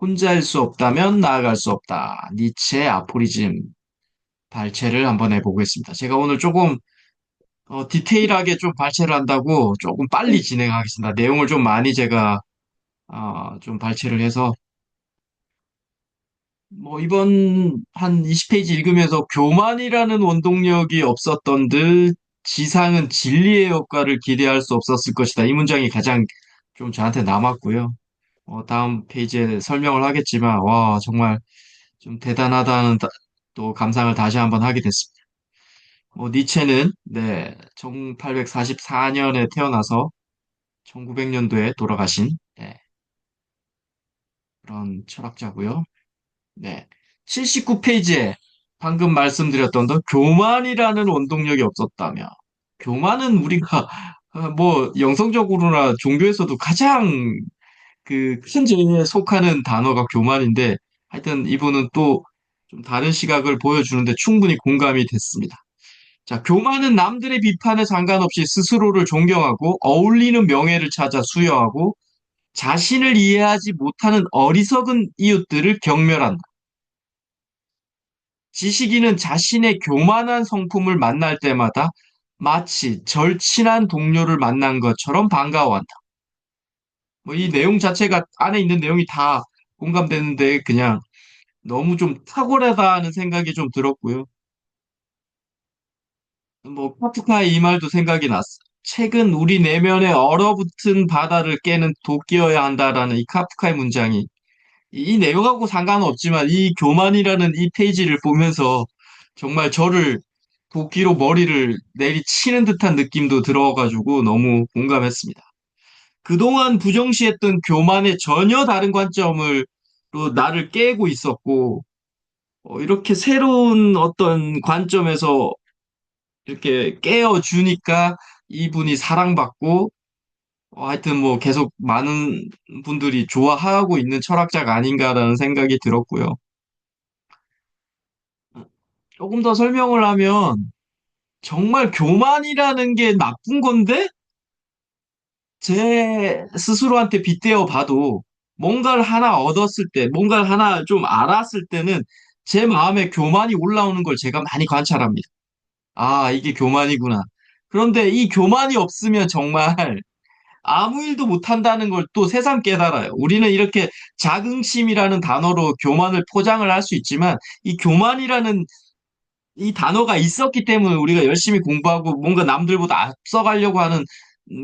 혼자일 수 없다면 나아갈 수 없다. 니체의 아포리즘 발췌를 한번 해보겠습니다. 제가 오늘 조금 디테일하게 좀 발췌를 한다고 조금 빨리 진행하겠습니다. 내용을 좀 많이 제가 좀 발췌를 해서 뭐 이번 한 20페이지 읽으면서 교만이라는 원동력이 없었던 듯 지상은 진리의 효과를 기대할 수 없었을 것이다. 이 문장이 가장 좀 저한테 남았고요. 다음 페이지에 설명을 하겠지만 와 정말 좀 대단하다는 또 감상을 다시 한번 하게 됐습니다. 니체는 네, 1844년에 태어나서 1900년도에 돌아가신 네, 그런 철학자고요. 네. 79페이지에 방금 말씀드렸던 교만이라는 원동력이 없었다며. 교만은 우리가 뭐 영성적으로나 종교에서도 가장 그 큰 죄에 속하는 단어가 교만인데 하여튼 이분은 또 좀 다른 시각을 보여주는데 충분히 공감이 됐습니다. 자, 교만은 남들의 비판에 상관없이 스스로를 존경하고 어울리는 명예를 찾아 수여하고 자신을 이해하지 못하는 어리석은 이웃들을 경멸한다. 지식인은 자신의 교만한 성품을 만날 때마다 마치 절친한 동료를 만난 것처럼 반가워한다. 뭐 이 내용 자체가 안에 있는 내용이 다 공감되는데 그냥 너무 좀 탁월하다는 생각이 좀 들었고요. 뭐 카프카의 이 말도 생각이 났어. 책은 우리 내면의 얼어붙은 바다를 깨는 도끼여야 한다라는 이 카프카의 문장이 이 내용하고 상관은 없지만 이 교만이라는 이 페이지를 보면서 정말 저를 도끼로 머리를 내리치는 듯한 느낌도 들어가지고 너무 공감했습니다. 그동안 부정시했던 교만의 전혀 다른 관점을 또 나를 깨고 있었고 이렇게 새로운 어떤 관점에서 이렇게 깨어주니까 이분이 사랑받고 하여튼 뭐 계속 많은 분들이 좋아하고 있는 철학자가 아닌가라는 생각이 들었고요. 조금 더 설명을 하면 정말 교만이라는 게 나쁜 건데 제 스스로한테 빗대어 봐도 뭔가를 하나 얻었을 때, 뭔가를 하나 좀 알았을 때는 제 마음에 교만이 올라오는 걸 제가 많이 관찰합니다. 아, 이게 교만이구나. 그런데 이 교만이 없으면 정말 아무 일도 못한다는 걸 또 새삼 깨달아요. 우리는 이렇게 자긍심이라는 단어로 교만을 포장을 할 수 있지만 이 교만이라는 이 단어가 있었기 때문에 우리가 열심히 공부하고 뭔가 남들보다 앞서가려고 하는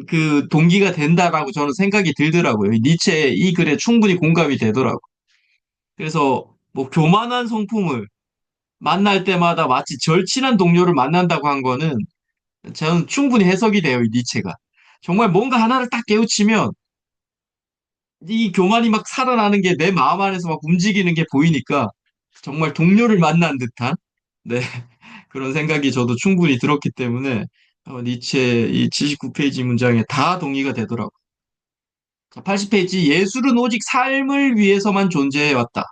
그 동기가 된다라고 저는 생각이 들더라고요. 니체의 이 글에 충분히 공감이 되더라고요. 그래서 뭐 교만한 성품을 만날 때마다 마치 절친한 동료를 만난다고 한 거는 저는 충분히 해석이 돼요, 이 니체가. 정말 뭔가 하나를 딱 깨우치면 이 교만이 막 살아나는 게 내 마음 안에서 막 움직이는 게 보이니까 정말 동료를 만난 듯한 네, 그런 생각이 저도 충분히 들었기 때문에 니체 이 79페이지 문장에 다 동의가 되더라고요. 80페이지 예술은 오직 삶을 위해서만 존재해왔다.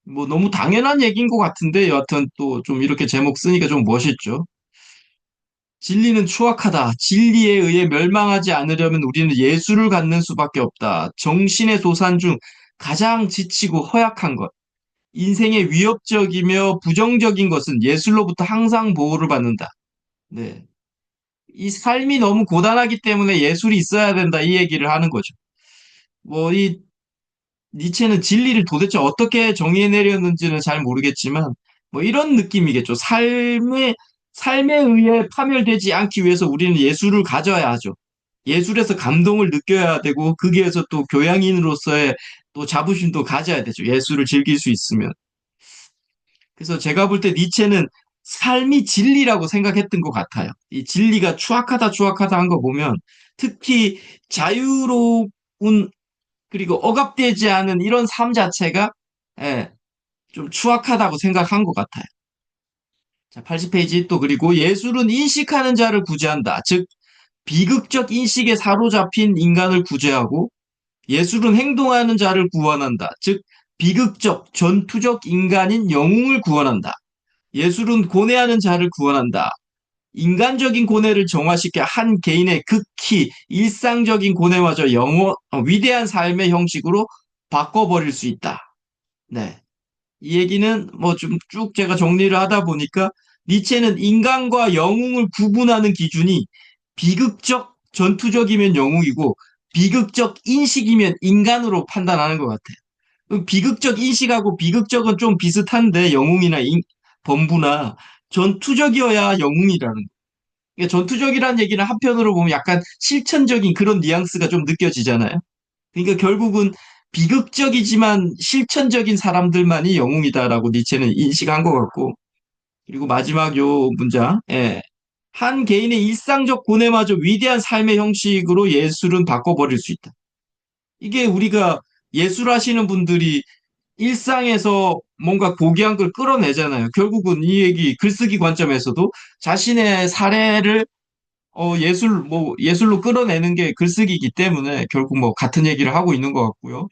뭐 너무 당연한 얘기인 것 같은데 여하튼 또 좀 이렇게 제목 쓰니까 좀 멋있죠. 진리는 추악하다. 진리에 의해 멸망하지 않으려면 우리는 예술을 갖는 수밖에 없다. 정신의 도산 중 가장 지치고 허약한 것. 인생의 위협적이며 부정적인 것은 예술로부터 항상 보호를 받는다. 네. 이 삶이 너무 고단하기 때문에 예술이 있어야 된다. 이 얘기를 하는 거죠. 뭐, 이 니체는 진리를 도대체 어떻게 정의해내렸는지는 잘 모르겠지만, 뭐 이런 느낌이겠죠. 삶에 의해 파멸되지 않기 위해서 우리는 예술을 가져야 하죠. 예술에서 감동을 느껴야 되고, 거기에서 또 교양인으로서의 또 자부심도 가져야 되죠. 예술을 즐길 수 있으면. 그래서 제가 볼 때 니체는 삶이 진리라고 생각했던 것 같아요. 이 진리가 추악하다, 추악하다 한 거 보면 특히 자유로운 그리고 억압되지 않은 이런 삶 자체가 예, 좀 추악하다고 생각한 것 같아요. 자, 80페이지 또 그리고 예술은 인식하는 자를 구제한다. 즉, 비극적 인식에 사로잡힌 인간을 구제하고 예술은 행동하는 자를 구원한다. 즉, 비극적, 전투적 인간인 영웅을 구원한다. 예술은 고뇌하는 자를 구원한다. 인간적인 고뇌를 정화시켜 한 개인의 극히 일상적인 고뇌마저 위대한 삶의 형식으로 바꿔버릴 수 있다. 네. 이 얘기는 뭐 좀 쭉 제가 정리를 하다 보니까 니체는 인간과 영웅을 구분하는 기준이 비극적 전투적이면 영웅이고 비극적 인식이면 인간으로 판단하는 것 같아요. 비극적 인식하고 비극적은 좀 비슷한데 영웅이나 범부나 전투적이어야 영웅이라는 거. 그러니까 전투적이라는 얘기는 한편으로 보면 약간 실천적인 그런 뉘앙스가 좀 느껴지잖아요. 그러니까 결국은 비극적이지만 실천적인 사람들만이 영웅이다라고 니체는 인식한 것 같고, 그리고 마지막 요 문장, 예. 한 개인의 일상적 고뇌마저 위대한 삶의 형식으로 예술은 바꿔버릴 수 있다. 이게 우리가 예술하시는 분들이 일상에서 뭔가 고귀한 걸 끌어내잖아요. 결국은 이 얘기 글쓰기 관점에서도 자신의 사례를 예술로 끌어내는 게 글쓰기이기 때문에 결국 뭐 같은 얘기를 하고 있는 것 같고요.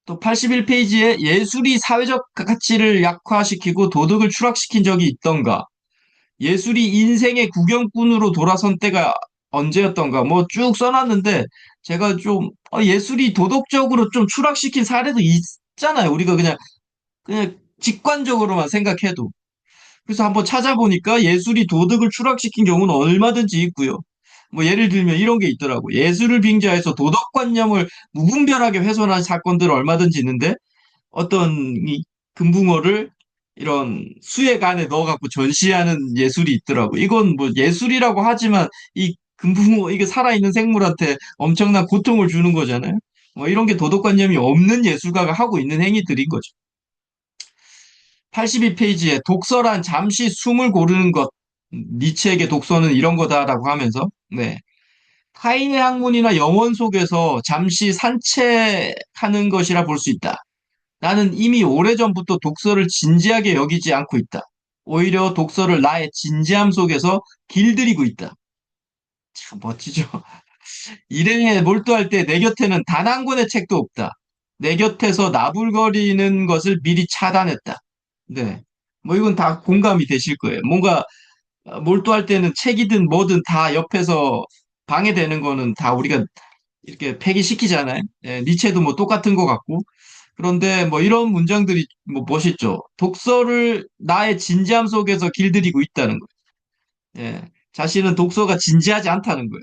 또 81페이지에 예술이 사회적 가치를 약화시키고 도덕을 추락시킨 적이 있던가? 예술이 인생의 구경꾼으로 돌아선 때가 언제였던가? 뭐 쭉 써놨는데 제가 좀 예술이 도덕적으로 좀 추락시킨 사례도 있잖아요. 우리가 그냥 직관적으로만 생각해도. 그래서 한번 찾아보니까 예술이 도덕을 추락시킨 경우는 얼마든지 있고요. 뭐 예를 들면 이런 게 있더라고. 예술을 빙자해서 도덕관념을 무분별하게 훼손한 사건들 얼마든지 있는데 어떤 이 금붕어를 이런 수액 안에 넣어갖고 전시하는 예술이 있더라고. 이건 뭐 예술이라고 하지만 이 금붕어, 이게 살아있는 생물한테 엄청난 고통을 주는 거잖아요. 뭐 이런 게 도덕관념이 없는 예술가가 하고 있는 행위들인 거죠. 82페이지에 독서란 잠시 숨을 고르는 것. 니체에게 독서는 이런 거다라고 하면서, 네. 타인의 학문이나 영혼 속에서 잠시 산책하는 것이라 볼 수 있다. 나는 이미 오래전부터 독서를 진지하게 여기지 않고 있다. 오히려 독서를 나의 진지함 속에서 길들이고 있다. 참 멋지죠? 일행에 몰두할 때 내 곁에는 단 한 권의 책도 없다. 내 곁에서 나불거리는 것을 미리 차단했다. 네. 뭐 이건 다 공감이 되실 거예요. 뭔가 몰두할 때는 책이든 뭐든 다 옆에서 방해되는 거는 다 우리가 이렇게 폐기시키잖아요. 예, 니체도 뭐 똑같은 것 같고. 그런데 뭐 이런 문장들이 뭐 멋있죠. 독서를 나의 진지함 속에서 길들이고 있다는 거예요. 예, 자신은 독서가 진지하지 않다는 거예요.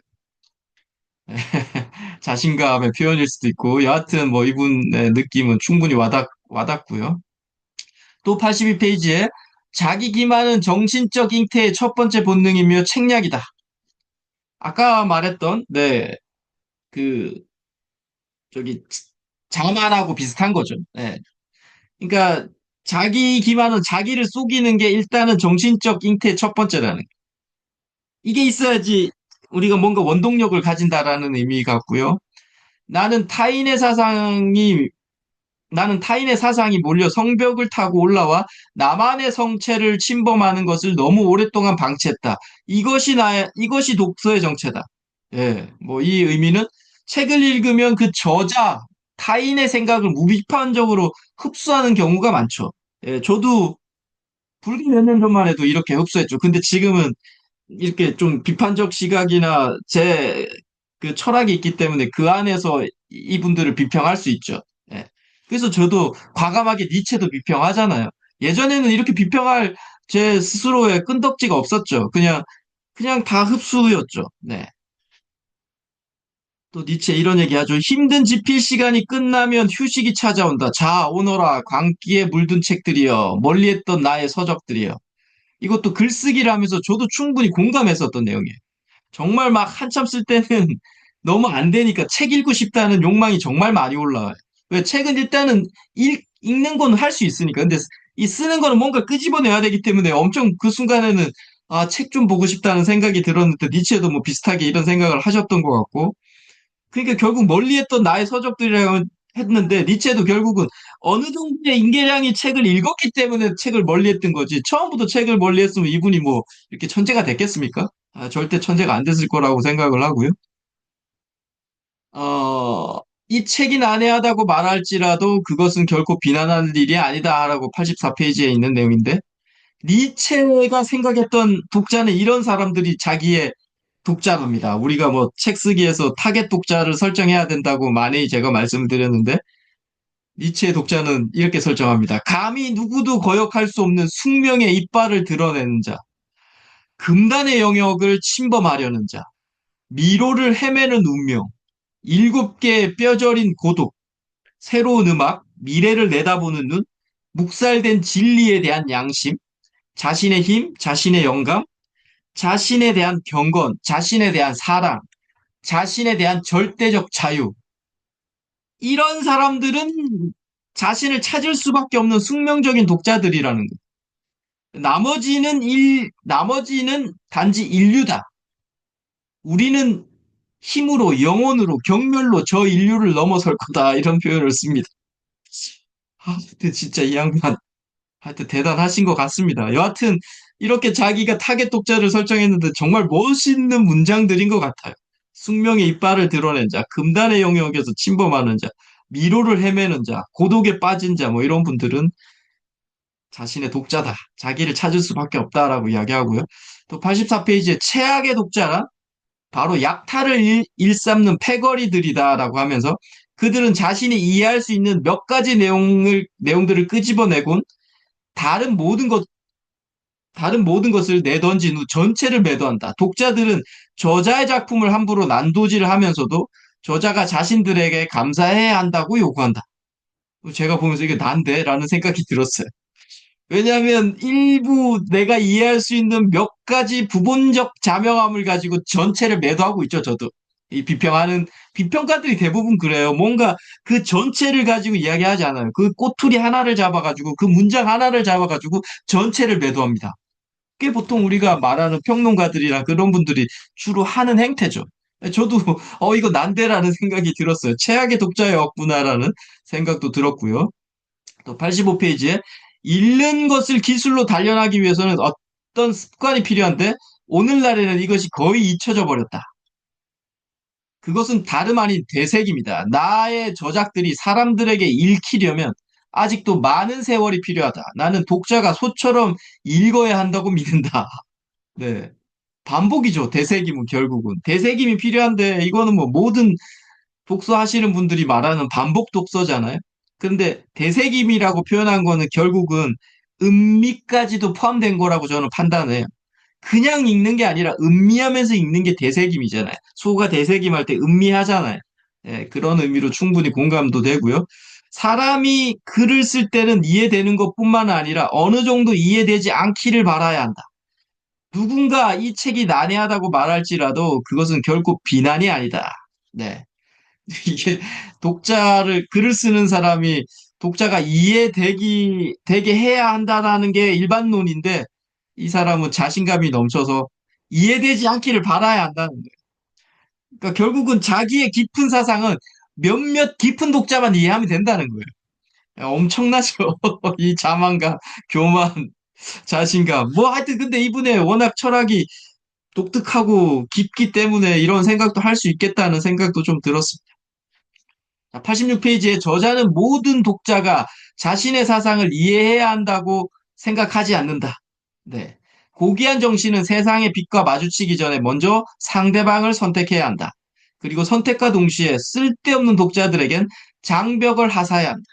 자신감의 표현일 수도 있고, 여하튼 뭐 이분의 느낌은 충분히 와닿고요. 또 82페이지에 자기 기만은 정신적 잉태의 첫 번째 본능이며 책략이다. 아까 말했던, 네, 그, 저기, 자만하고 비슷한 거죠. 네. 그러니까 자기 기만은 자기를 속이는 게 일단은 정신적 잉태의 첫 번째라는 거. 이게 있어야지 우리가 뭔가 원동력을 가진다라는 의미 같고요. 나는 타인의 사상이 나는 타인의 사상이 몰려 성벽을 타고 올라와 나만의 성체를 침범하는 것을 너무 오랫동안 방치했다. 이것이 독서의 정체다. 예, 뭐 이 의미는 책을 읽으면 그 저자, 타인의 생각을 무비판적으로 흡수하는 경우가 많죠. 예, 저도 불과 몇 년 전만 해도 이렇게 흡수했죠. 근데 지금은 이렇게 좀 비판적 시각이나 제 그 철학이 있기 때문에 그 안에서 이분들을 비평할 수 있죠. 예. 그래서 저도 과감하게 니체도 비평하잖아요. 예전에는 이렇게 비평할 제 스스로의 끈덕지가 없었죠. 그냥 다 흡수였죠. 네. 또 니체 이런 얘기 하죠. 힘든 집필 시간이 끝나면 휴식이 찾아온다. 자, 오너라, 광기에 물든 책들이여. 멀리했던 나의 서적들이여. 이것도 글쓰기를 하면서 저도 충분히 공감했었던 내용이에요. 정말 막 한참 쓸 때는 너무 안 되니까 책 읽고 싶다는 욕망이 정말 많이 올라와요. 왜 책은 일단은 읽는 건 할 수 있으니까. 근데 이 쓰는 거는 뭔가 끄집어내야 되기 때문에 엄청 그 순간에는 아, 책 좀 보고 싶다는 생각이 들었는데 니체도 뭐 비슷하게 이런 생각을 하셨던 것 같고. 그러니까 결국 멀리했던 나의 서적들이라고 했는데 니체도 결국은 어느 정도의 인계량이 책을 읽었기 때문에 책을 멀리했던 거지. 처음부터 책을 멀리했으면 이분이 뭐 이렇게 천재가 됐겠습니까? 아, 절대 천재가 안 됐을 거라고 생각을 하고요. 어, 이 책이 난해하다고 말할지라도 그것은 결코 비난할 일이 아니다라고 84페이지에 있는 내용인데 니체가 생각했던 독자는 이런 사람들이 자기의 독자랍니다. 우리가 뭐 책 쓰기에서 타겟 독자를 설정해야 된다고 많이 제가 말씀을 드렸는데 니체의 독자는 이렇게 설정합니다. 감히 누구도 거역할 수 없는 숙명의 이빨을 드러내는 자, 금단의 영역을 침범하려는 자, 미로를 헤매는 운명, 일곱 개의 뼈저린 고독, 새로운 음악, 미래를 내다보는 눈, 묵살된 진리에 대한 양심, 자신의 힘, 자신의 영감, 자신에 대한 경건, 자신에 대한 사랑, 자신에 대한 절대적 자유. 이런 사람들은 자신을 찾을 수밖에 없는 숙명적인 독자들이라는 거. 나머지는 단지 인류다. 우리는 힘으로, 영혼으로, 경멸로 저 인류를 넘어설 거다. 이런 표현을 씁니다. 근데 진짜 이 양반, 하여튼 대단하신 것 같습니다. 여하튼, 이렇게 자기가 타겟 독자를 설정했는데 정말 멋있는 문장들인 것 같아요. 숙명의 이빨을 드러낸 자, 금단의 영역에서 침범하는 자, 미로를 헤매는 자, 고독에 빠진 자, 뭐 이런 분들은 자신의 독자다. 자기를 찾을 수밖에 없다라고 이야기하고요. 또 84페이지에 최악의 독자란 바로 약탈을 일삼는 패거리들이다라고 하면서 그들은 자신이 이해할 수 있는 몇 가지 내용들을 끄집어내곤 다른 모든 것, 다른 모든 것을 내던진 후 전체를 매도한다. 독자들은 저자의 작품을 함부로 난도질을 하면서도 저자가 자신들에게 감사해야 한다고 요구한다. 제가 보면서 이게 난데? 라는 생각이 들었어요. 왜냐하면 일부 내가 이해할 수 있는 몇 가지 부분적 자명함을 가지고 전체를 매도하고 있죠, 저도. 이 비평가들이 대부분 그래요. 뭔가 그 전체를 가지고 이야기하지 않아요. 그 꼬투리 하나를 잡아가지고, 그 문장 하나를 잡아가지고 전체를 매도합니다. 그게 보통 우리가 말하는 평론가들이나 그런 분들이 주로 하는 행태죠. 저도, 이거 난데라는 생각이 들었어요. 최악의 독자였구나라는 생각도 들었고요. 또 85페이지에 읽는 것을 기술로 단련하기 위해서는 어떤 습관이 필요한데 오늘날에는 이것이 거의 잊혀져 버렸다. 그것은 다름 아닌 되새김이다. 나의 저작들이 사람들에게 읽히려면 아직도 많은 세월이 필요하다. 나는 독자가 소처럼 읽어야 한다고 믿는다. 네. 반복이죠. 되새김은 결국은. 되새김이 필요한데 이거는 뭐 모든 독서하시는 분들이 말하는 반복 독서잖아요. 그런데 되새김이라고 표현한 거는 결국은 음미까지도 포함된 거라고 저는 판단해요. 그냥 읽는 게 아니라 음미하면서 읽는 게 되새김이잖아요. 소가 되새김할 때 음미하잖아요. 예, 그런 의미로 충분히 공감도 되고요. 사람이 글을 쓸 때는 이해되는 것뿐만 아니라 어느 정도 이해되지 않기를 바라야 한다. 누군가 이 책이 난해하다고 말할지라도 그것은 결코 비난이 아니다. 네. 이게 글을 쓰는 사람이 독자가 되게 해야 한다라는 게 일반론인데 이 사람은 자신감이 넘쳐서 이해되지 않기를 바라야 한다는 거예요. 그러니까 결국은 자기의 깊은 사상은 몇몇 깊은 독자만 이해하면 된다는 거예요. 야, 엄청나죠. 이 자만감, 교만, 자신감. 뭐 하여튼 근데 이분의 워낙 철학이 독특하고 깊기 때문에 이런 생각도 할 수 있겠다는 생각도 좀 들었습니다. 86페이지에 저자는 모든 독자가 자신의 사상을 이해해야 한다고 생각하지 않는다. 네. 고귀한 정신은 세상의 빛과 마주치기 전에 먼저 상대방을 선택해야 한다. 그리고 선택과 동시에 쓸데없는 독자들에겐 장벽을 하사해야 한다.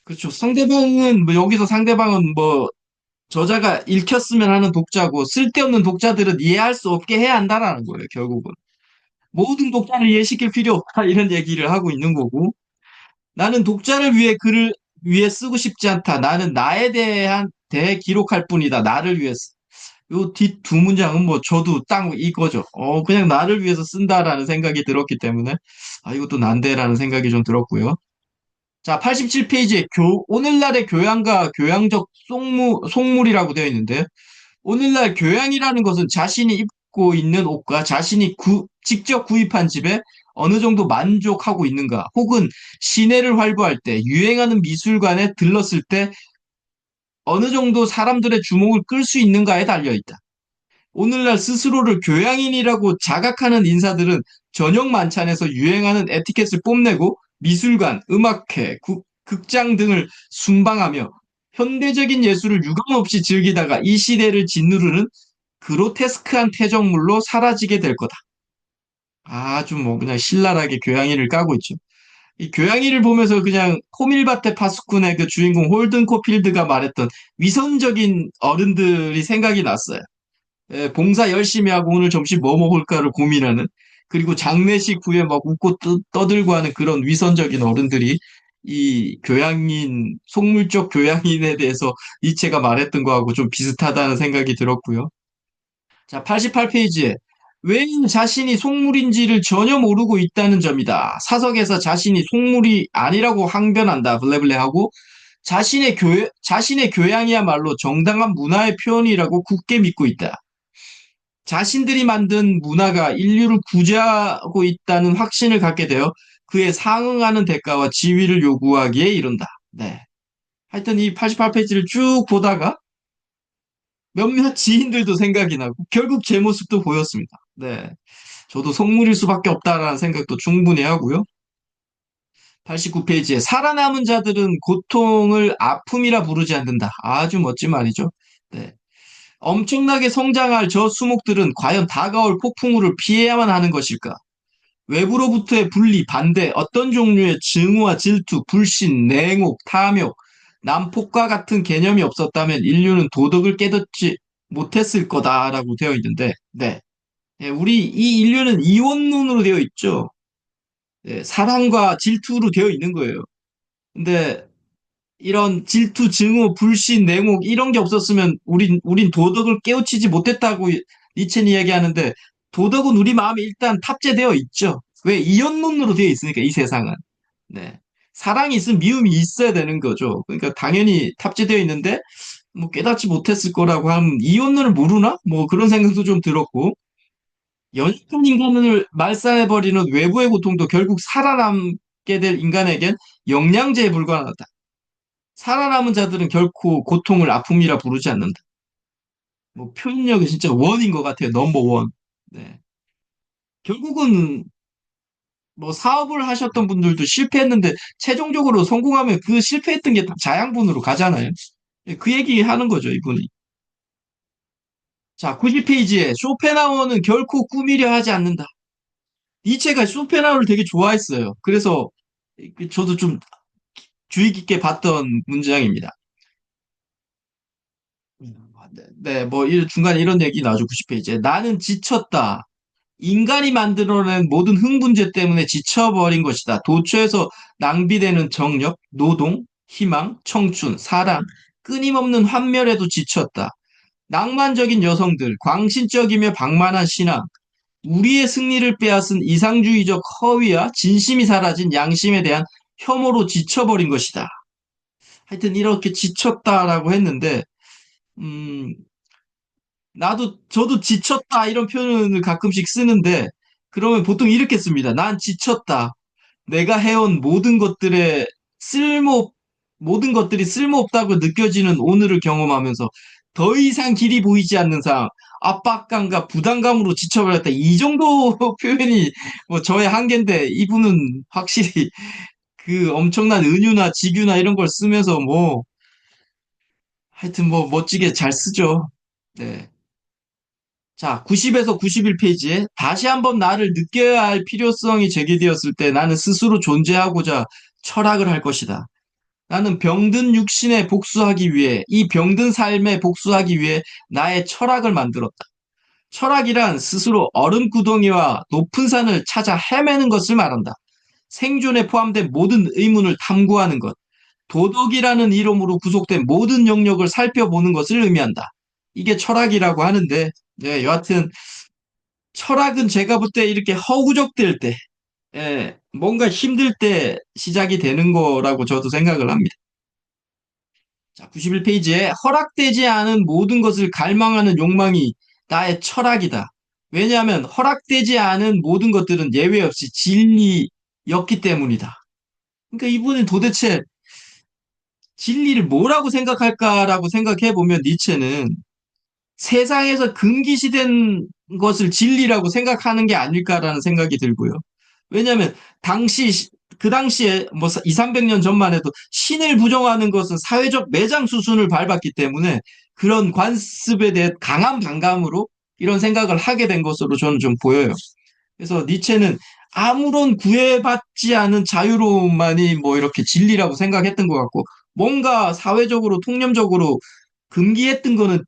그렇죠. 여기서 상대방은 뭐, 저자가 읽혔으면 하는 독자고, 쓸데없는 독자들은 이해할 수 없게 해야 한다라는 거예요, 결국은. 모든 독자를 이해시킬 필요 없다, 이런 얘기를 하고 있는 거고. 나는 독자를 위해 글을 위해 쓰고 싶지 않다. 나는 나에 대한 기록할 뿐이다. 나를 위해서. 요 뒷 두 문장은 뭐 저도 딱 이거죠. 그냥 나를 위해서 쓴다라는 생각이 들었기 때문에 이것도 난데라는 생각이 좀 들었고요. 자, 87페이지에 오늘날의 교양과 교양적 속물이라고 되어 있는데 오늘날 교양이라는 것은 자신이 입고 있는 옷과 자신이 직접 구입한 집에 어느 정도 만족하고 있는가, 혹은 시내를 활보할 때, 유행하는 미술관에 들렀을 때 어느 정도 사람들의 주목을 끌 수 있는가에 달려 있다. 오늘날 스스로를 교양인이라고 자각하는 인사들은 저녁 만찬에서 유행하는 에티켓을 뽐내고 미술관, 음악회, 극장 등을 순방하며 현대적인 예술을 유감없이 즐기다가 이 시대를 짓누르는 그로테스크한 태적물로 사라지게 될 거다. 아주 뭐 그냥 신랄하게 교양인을 까고 있죠. 이 교양이를 보면서 그냥 호밀바테 파수꾼의 그 주인공 홀든 코필드가 말했던 위선적인 어른들이 생각이 났어요. 예, 봉사 열심히 하고 오늘 점심 뭐 먹을까를 고민하는, 그리고 장례식 후에 막 웃고 떠들고 하는 그런 위선적인 어른들이 이 교양인, 속물적 교양인에 대해서 니체가 말했던 거하고 좀 비슷하다는 생각이 들었고요. 자, 88페이지에 왜 자신이 속물인지를 전혀 모르고 있다는 점이다. 사석에서 자신이 속물이 아니라고 항변한다. 블레블레하고 자신의 교양이야말로 정당한 문화의 표현이라고 굳게 믿고 있다. 자신들이 만든 문화가 인류를 구제하고 있다는 확신을 갖게 되어 그에 상응하는 대가와 지위를 요구하기에 이른다. 네. 하여튼 이 88페이지를 쭉 보다가 몇몇 지인들도 생각이 나고 결국 제 모습도 보였습니다. 네. 저도 속물일 수밖에 없다라는 생각도 충분히 하고요. 89페이지에 살아남은 자들은 고통을 아픔이라 부르지 않는다. 아주 멋진 말이죠. 네. 엄청나게 성장할 저 수목들은 과연 다가올 폭풍우를 피해야만 하는 것일까? 외부로부터의 분리, 반대, 어떤 종류의 증오와 질투, 불신, 냉혹, 탐욕, 난폭과 같은 개념이 없었다면 인류는 도덕을 깨닫지 못했을 거다라고 되어 있는데, 네. 예, 우리 이 인류는 이원론으로 되어 있죠. 예, 사랑과 질투로 되어 있는 거예요. 근데 이런 질투, 증오, 불신, 냉혹 이런 게 없었으면 우린 도덕을 깨우치지 못했다고 니체는 이야기하는데 도덕은 우리 마음에 일단 탑재되어 있죠. 왜? 이원론으로 되어 있으니까 이 세상은. 네. 사랑이 있으면 미움이 있어야 되는 거죠. 그러니까 당연히 탑재되어 있는데 뭐 깨닫지 못했을 거라고 하면 이원론을 모르나? 뭐 그런 생각도 좀 들었고 연약한 인간을 말살해버리는 외부의 고통도 결국 살아남게 될 인간에겐 영양제에 불과하다. 살아남은 자들은 결코 고통을 아픔이라 부르지 않는다. 뭐 표현력이 진짜 원인 것 같아요. 넘버 원. 네. 결국은 뭐 사업을 하셨던 분들도 실패했는데 최종적으로 성공하면 그 실패했던 게 다 자양분으로 가잖아요. 예, 그 얘기 하는 거죠, 이분이. 자, 90페이지에 쇼펜하우어는 결코 꾸미려 하지 않는다. 니체가 쇼펜하우어를 되게 좋아했어요. 그래서 저도 좀 주의 깊게 봤던 문장입니다. 네, 네, 뭐, 중간에 이런 얘기 나오죠, 90페이지에. 나는 지쳤다. 인간이 만들어낸 모든 흥분제 때문에 지쳐버린 것이다. 도처에서 낭비되는 정력, 노동, 희망, 청춘, 사랑, 끊임없는 환멸에도 지쳤다. 낭만적인 여성들, 광신적이며 방만한 신앙, 우리의 승리를 빼앗은 이상주의적 허위와 진심이 사라진 양심에 대한 혐오로 지쳐버린 것이다. 하여튼 이렇게 지쳤다라고 했는데, 음, 저도 지쳤다 이런 표현을 가끔씩 쓰는데, 그러면 보통 이렇게 씁니다. 난 지쳤다. 내가 해온 쓸모, 모든 것들이 쓸모없다고 느껴지는 오늘을 경험하면서 더 이상 길이 보이지 않는 상황, 압박감과 부담감으로 지쳐버렸다. 이 정도 표현이 뭐 저의 한계인데, 이분은 확실히 그 엄청난 은유나 직유나 이런 걸 쓰면서 뭐, 하여튼 뭐 멋지게 잘 쓰죠. 네. 자, 90에서 91페이지에 다시 한번 나를 느껴야 할 필요성이 제기되었을 때 나는 스스로 존재하고자 철학을 할 것이다. 나는 병든 육신에 복수하기 위해, 이 병든 삶에 복수하기 위해 나의 철학을 만들었다. 철학이란 스스로 얼음구덩이와 높은 산을 찾아 헤매는 것을 말한다. 생존에 포함된 모든 의문을 탐구하는 것. 도덕이라는 이름으로 구속된 모든 영역을 살펴보는 것을 의미한다. 이게 철학이라고 하는데, 네, 여하튼 철학은 제가 볼 때 이렇게 허우적될 때, 예, 뭔가 힘들 때 시작이 되는 거라고 저도 생각을 합니다. 자, 91페이지에 허락되지 않은 모든 것을 갈망하는 욕망이 나의 철학이다. 왜냐하면 허락되지 않은 모든 것들은 예외 없이 진리였기 때문이다. 그러니까 이분은 도대체 진리를 뭐라고 생각할까라고 생각해 보면 니체는 세상에서 금기시된 것을 진리라고 생각하는 게 아닐까라는 생각이 들고요. 왜냐하면 그 당시에 뭐 2, 300년 전만 해도 신을 부정하는 것은 사회적 매장 수순을 밟았기 때문에 그런 관습에 대해 강한 반감으로 이런 생각을 하게 된 것으로 저는 좀 보여요. 그래서 니체는 아무런 구애받지 않은 자유로움만이 뭐 이렇게 진리라고 생각했던 것 같고, 뭔가 사회적으로, 통념적으로 금기했던 거는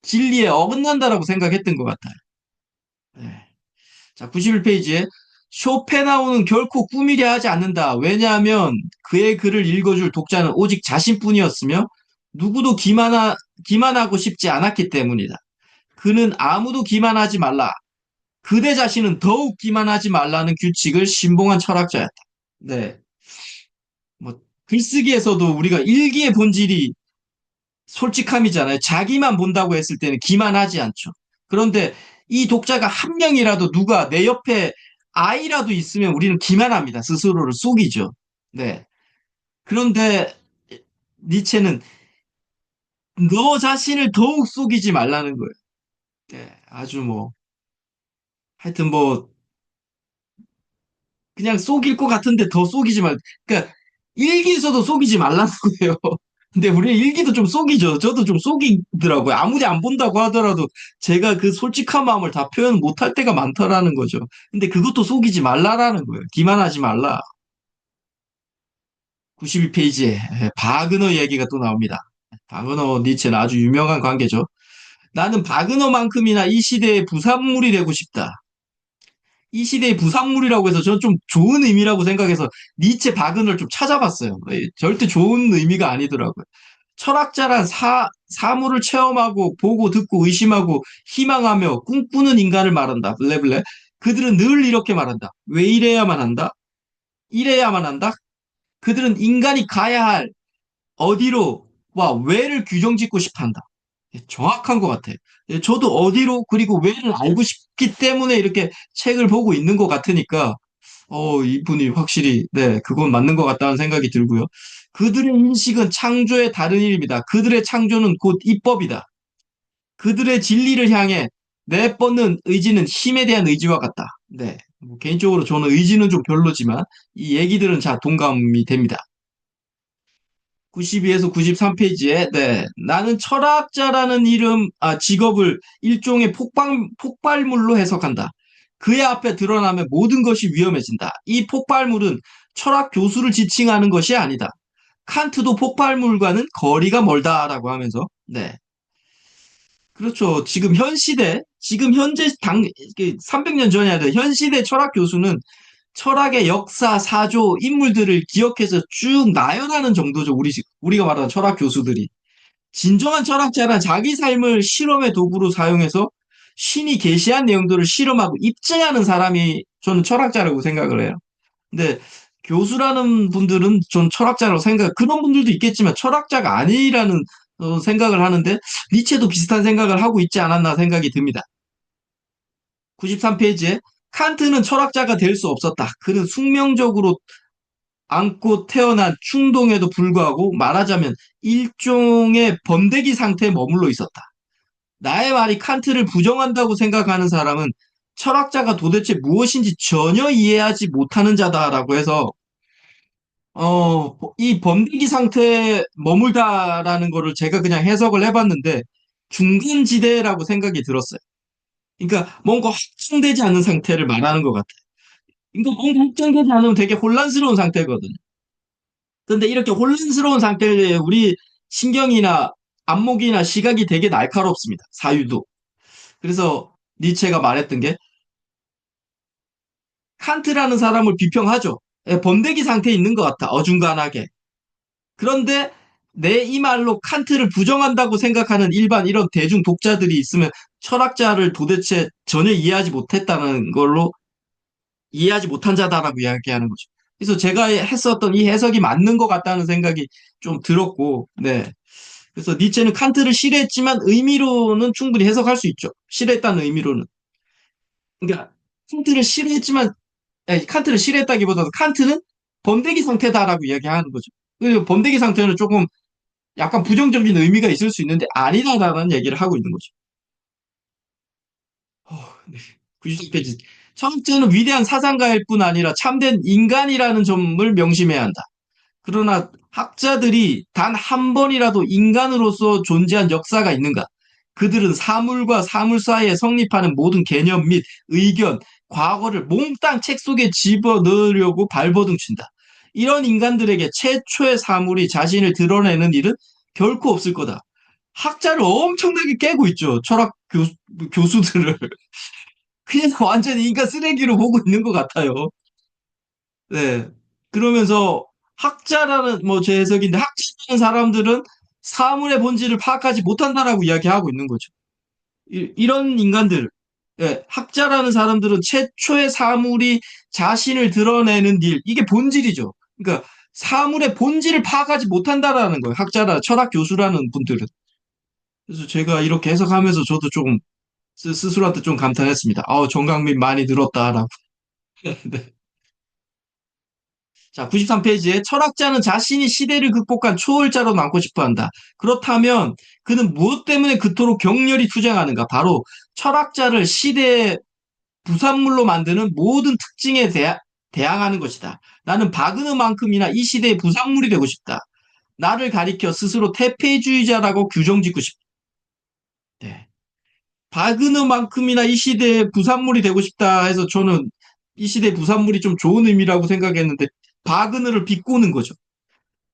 진리에 어긋난다라고 생각했던 것 같아요. 네. 자, 91페이지에 쇼펜하우는 결코 꾸미려 하지 않는다. 왜냐하면 그의 글을 읽어줄 독자는 오직 자신뿐이었으며 누구도 기만하고 싶지 않았기 때문이다. 그는 아무도 기만하지 말라. 그대 자신은 더욱 기만하지 말라는 규칙을 신봉한 철학자였다. 네. 뭐, 글쓰기에서도 우리가 일기의 본질이 솔직함이잖아요. 자기만 본다고 했을 때는 기만하지 않죠. 그런데 이 독자가 한 명이라도 누가 내 옆에 아이라도 있으면 우리는 기만합니다. 스스로를 속이죠. 네. 그런데 니체는 너 자신을 더욱 속이지 말라는 거예요. 네. 아주 뭐, 하여튼 뭐, 그냥 속일 것 같은데 더 속이지 말. 그러니까 일기에서도 속이지 말라는 거예요. 근데 우리 일기도 좀 속이죠. 저도 좀 속이더라고요. 아무리 안 본다고 하더라도 제가 그 솔직한 마음을 다 표현 못할 때가 많더라는 거죠. 근데 그것도 속이지 말라라는 거예요. 기만하지 말라. 92페이지에 바그너 얘기가 또 나옵니다. 바그너 니체는 아주 유명한 관계죠. 나는 바그너만큼이나 이 시대의 부산물이 되고 싶다. 이 시대의 부산물이라고 해서 저는 좀 좋은 의미라고 생각해서 니체 바그너를 좀 찾아봤어요. 절대 좋은 의미가 아니더라고요. 철학자란 사물을 체험하고 보고 듣고 의심하고 희망하며 꿈꾸는 인간을 말한다. 블레블레. 그들은 늘 이렇게 말한다. 왜 이래야만 한다? 이래야만 한다? 그들은 인간이 가야 할 어디로 와 왜를 규정짓고 싶어 한다. 정확한 것 같아요. 저도 어디로 그리고 왜를 알고 싶기 때문에 이렇게 책을 보고 있는 것 같으니까 이분이 확실히 네 그건 맞는 것 같다는 생각이 들고요. 그들의 인식은 창조의 다른 일입니다. 그들의 창조는 곧 입법이다. 그들의 진리를 향해 내뻗는 의지는 힘에 대한 의지와 같다. 네. 뭐 개인적으로 저는 의지는 좀 별로지만 이 얘기들은 자 동감이 됩니다. 92에서 93페이지에 네. 나는 철학자라는 직업을 일종의 폭발물로 해석한다. 그의 앞에 드러나면 모든 것이 위험해진다. 이 폭발물은 철학 교수를 지칭하는 것이 아니다. 칸트도 폭발물과는 거리가 멀다라고 하면서 네. 그렇죠. 지금 현재 300년 전이 아니라 현 시대 철학 교수는 철학의 역사, 사조, 인물들을 기억해서 쭉 나열하는 정도죠. 우리가 말하는 철학 교수들이. 진정한 철학자는 자기 삶을 실험의 도구로 사용해서 신이 계시한 내용들을 실험하고 입증하는 사람이 저는 철학자라고 생각을 해요. 근데 교수라는 분들은 전 철학자라고 그런 분들도 있겠지만 철학자가 아니라는 생각을 하는데 니체도 비슷한 생각을 하고 있지 않았나 생각이 듭니다. 93페이지에 칸트는 철학자가 될 수 없었다. 그는 숙명적으로 안고 태어난 충동에도 불구하고 말하자면 일종의 번데기 상태에 머물러 있었다. 나의 말이 칸트를 부정한다고 생각하는 사람은 철학자가 도대체 무엇인지 전혀 이해하지 못하는 자다라고 해서 이 번데기 상태에 머물다라는 거를 제가 그냥 해석을 해봤는데 중간지대라고 생각이 들었어요. 그러니까 뭔가 확정되지 않은 상태를 말하는 것 같아요. 그러니까 뭔가 확정되지 않으면 되게 혼란스러운 상태거든요. 근데 이렇게 혼란스러운 상태에 우리 신경이나 안목이나 시각이 되게 날카롭습니다. 사유도. 그래서 니체가 말했던 게 칸트라는 사람을 비평하죠. 번데기 상태에 있는 것 같아. 어중간하게. 그런데 내 이 말로 칸트를 부정한다고 생각하는 일반 이런 대중 독자들이 있으면 철학자를 도대체 전혀 이해하지 못했다는 걸로 이해하지 못한 자다라고 이야기하는 거죠. 그래서 제가 했었던 이 해석이 맞는 것 같다는 생각이 좀 들었고, 네. 그래서 니체는 칸트를 싫어했지만 의미로는 충분히 해석할 수 있죠. 싫어했다는 의미로는. 그러니까 칸트를 싫어했지만, 아니, 칸트를 싫어했다기보다도 칸트는 번데기 상태다라고 이야기하는 거죠. 그리고 번데기 상태는 조금 약간 부정적인 의미가 있을 수 있는데 아니다라는 얘기를 하고 있는 거죠. 네. 93페이지. 철학자는 위대한 사상가일 뿐 아니라 참된 인간이라는 점을 명심해야 한다. 그러나 학자들이 단 한 번이라도 인간으로서 존재한 역사가 있는가? 그들은 사물과 사물 사이에 성립하는 모든 개념 및 의견, 과거를 몽땅 책 속에 집어넣으려고 발버둥 친다. 이런 인간들에게 최초의 사물이 자신을 드러내는 일은 결코 없을 거다. 학자를 엄청나게 깨고 있죠. 교수들을. 그냥 완전히 인간 쓰레기로 보고 있는 것 같아요. 네. 그러면서 학자라는, 뭐 제 해석인데, 학자라는 사람들은 사물의 본질을 파악하지 못한다라고 이야기하고 있는 거죠. 이런 인간들, 예, 학자라는 사람들은 최초의 사물이 자신을 드러내는 일, 이게 본질이죠. 그러니까 사물의 본질을 파악하지 못한다라는 거예요. 학자라, 철학 교수라는 분들은. 그래서 제가 이렇게 해석하면서 저도 조금 스스로한테 좀 감탄했습니다. 정강민 많이 늘었다라고. 네. 자, 93페이지에 철학자는 자신이 시대를 극복한 초월자로 남고 싶어 한다. 그렇다면 그는 무엇 때문에 그토록 격렬히 투쟁하는가? 바로 철학자를 시대의 부산물로 만드는 모든 특징에 대항하는 것이다. 나는 바그너만큼이나 이 시대의 부산물이 되고 싶다. 나를 가리켜 스스로 태폐주의자라고 규정짓고 싶다. 네. 바그너만큼이나 이 시대의 부산물이 되고 싶다 해서 저는 이 시대의 부산물이 좀 좋은 의미라고 생각했는데 바그너를 비꼬는 거죠.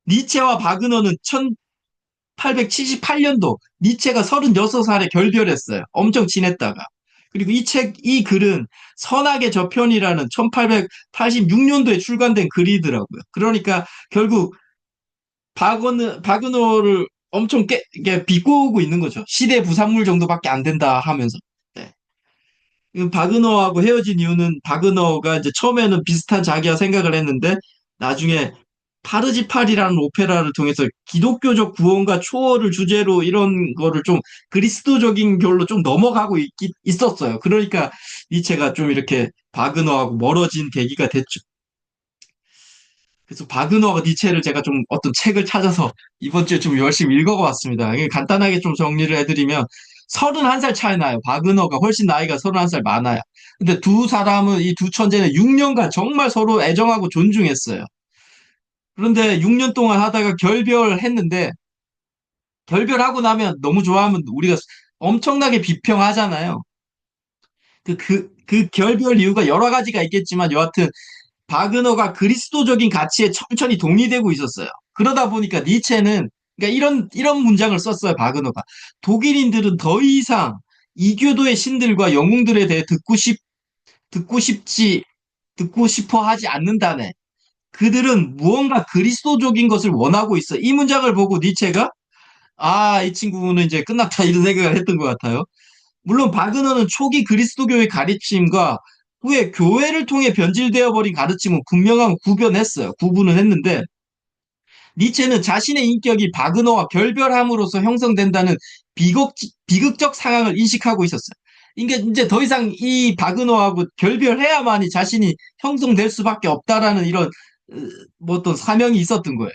니체와 바그너는 1878년도 니체가 36살에 결별했어요. 엄청 친했다가. 그리고 이 글은 선악의 저편이라는 1886년도에 출간된 글이더라고요. 그러니까 결국 바그너를 엄청 이게 비꼬고 있는 거죠. 시대 부산물 정도밖에 안 된다 하면서. 네. 바그너하고 헤어진 이유는 바그너가 이제 처음에는 비슷한 자기와 생각을 했는데 나중에 파르지팔이라는 오페라를 통해서 기독교적 구원과 초월을 주제로 이런 거를 좀 그리스도적인 결로 좀 넘어가고 있었어요. 그러니까 니체가 좀 이렇게 바그너하고 멀어진 계기가 됐죠. 그래서 바그너와 니체를 제가 좀 어떤 책을 찾아서 이번 주에 좀 열심히 읽어봤습니다. 이게 간단하게 좀 정리를 해드리면 31살 차이 나요. 바그너가 훨씬 나이가 31살 많아요. 근데 두 사람은, 이 두 천재는 6년간 정말 서로 애정하고 존중했어요. 그런데 6년 동안 하다가 결별했는데, 결별하고 나면 너무 좋아하면 우리가 엄청나게 비평하잖아요. 그 결별 이유가 여러 가지가 있겠지만 여하튼 바그너가 그리스도적인 가치에 천천히 동의되고 있었어요. 그러다 보니까 니체는, 그러니까 이런 문장을 썼어요, 바그너가. 독일인들은 더 이상 이교도의 신들과 영웅들에 대해 듣고 싶지, 듣고 싶어 하지 않는다네. 그들은 무언가 그리스도적인 것을 원하고 있어. 이 문장을 보고 니체가, 이 친구는 이제 끝났다, 이런 생각을 했던 것 같아요. 물론 바그너는 초기 그리스도교의 가르침과 후에 교회를 통해 변질되어 버린 가르침은 분명한 구분은 했는데 니체는 자신의 인격이 바그너와 결별함으로써 형성된다는 비극적 상황을 인식하고 있었어요. 이게 이제 더 이상 이 바그너하고 결별해야만이 자신이 형성될 수밖에 없다라는 이런 뭐 어떤 사명이 있었던 거예요.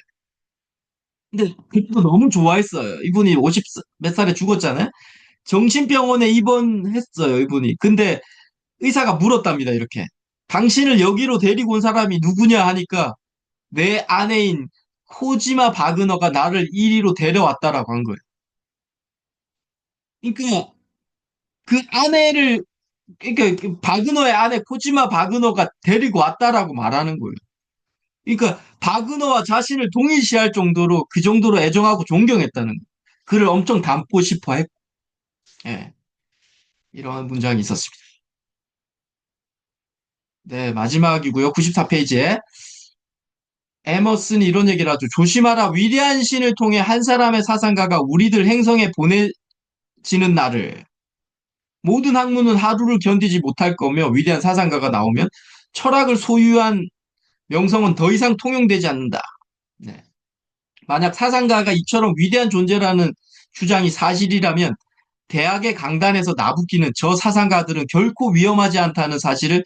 근데 그때도 너무 좋아했어요. 이분이 50 몇 살에 죽었잖아요. 정신병원에 입원했어요, 이분이. 근데 의사가 물었답니다, 이렇게. 당신을 여기로 데리고 온 사람이 누구냐 하니까 내 아내인 코지마 바그너가 나를 이리로 데려왔다라고 한 거예요. 그러니까 그 아내를, 그러니까 그 바그너의 아내 코지마 바그너가 데리고 왔다라고 말하는 거예요. 그러니까 바그너와 자신을 동일시할 정도로 그 정도로 애정하고 존경했다는 거예요. 그를 엄청 닮고 싶어 했고, 예, 이런 문장이 있었습니다. 네, 마지막이고요. 94페이지에 에머슨이 이런 얘기를 하죠. 조심하라. 위대한 신을 통해 한 사람의 사상가가 우리들 행성에 보내지는 날을. 모든 학문은 하루를 견디지 못할 거며 위대한 사상가가 나오면 철학을 소유한 명성은 더 이상 통용되지 않는다. 네. 만약 사상가가 이처럼 위대한 존재라는 주장이 사실이라면 대학의 강단에서 나부끼는 저 사상가들은 결코 위험하지 않다는 사실을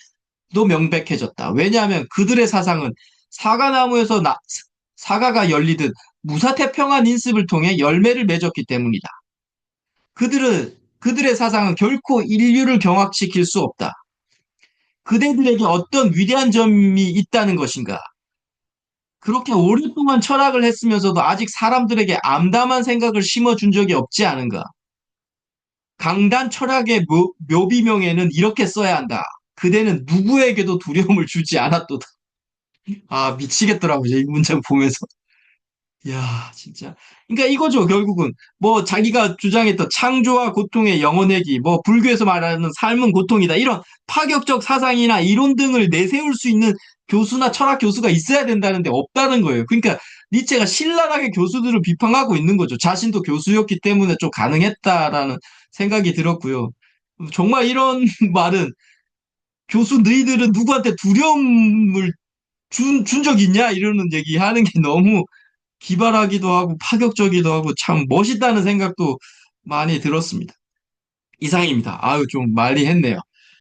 또 명백해졌다. 왜냐하면 그들의 사상은 사과나무에서 사과가 열리듯 무사태평한 인습을 통해 열매를 맺었기 때문이다. 그들의 사상은 결코 인류를 경악시킬 수 없다. 그대들에게 어떤 위대한 점이 있다는 것인가? 그렇게 오랫동안 철학을 했으면서도 아직 사람들에게 암담한 생각을 심어준 적이 없지 않은가? 강단 철학의 묘비명에는 이렇게 써야 한다. 그대는 누구에게도 두려움을 주지 않았도다. 아, 미치겠더라고요. 이 문장 보면서. 야, 진짜. 그러니까 이거죠, 결국은. 뭐, 자기가 주장했던 창조와 고통의 영원회기, 뭐, 불교에서 말하는 삶은 고통이다. 이런 파격적 사상이나 이론 등을 내세울 수 있는 교수나 철학 교수가 있어야 된다는데 없다는 거예요. 그러니까 니체가 신랄하게 교수들을 비판하고 있는 거죠. 자신도 교수였기 때문에 좀 가능했다라는 생각이 들었고요. 정말 이런 말은 교수 너희들은 누구한테 두려움을 준 적 있냐? 이러는 얘기 하는 게 너무 기발하기도 하고 파격적이기도 하고 참 멋있다는 생각도 많이 들었습니다. 이상입니다. 아유, 좀 많이 했네요.